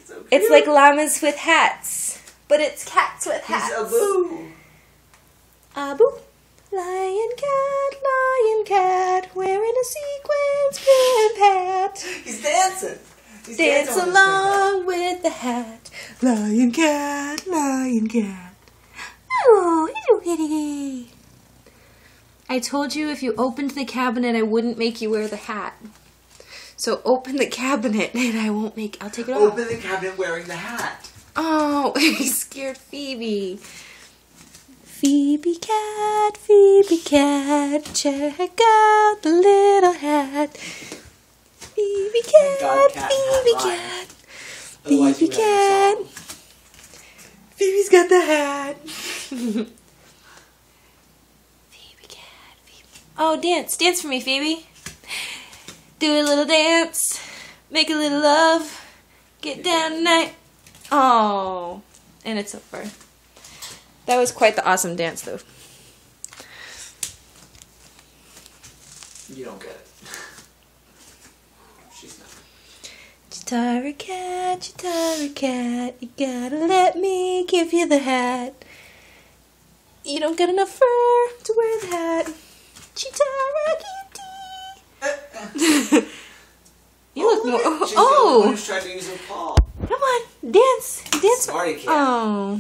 So cute. It's like llamas with hats, but it's cats with hats. He's Abu. Abu. Lion cat, wearing a sequins pimp hat. He's dancing. He's Dance dancing on his along with the hat. Lion cat, lion cat. Oh, hello, kitty. I told you if you opened the cabinet, I wouldn't make you wear the hat. So open the cabinet and I'll take it off. Open the cabinet wearing the hat. Oh, he scared Phoebe. Phoebe cat, check out the little hat. Phoebe cat, Phoebe cat, Phoebe cat. Phoebe's got the hat. Phoebe cat, Phoebe. Oh, dance for me, Phoebe. Do a little dance, make a little love, get down tonight. Oh, and it's over. That was quite the awesome dance, though. You don't get it. She's not. Chitara cat, you gotta let me give you the hat. You don't got enough fur to wear the hat. Chitara kitty. You look more. She's the one who's trying to use her paw. Come on, dance. Smarty cat. Oh.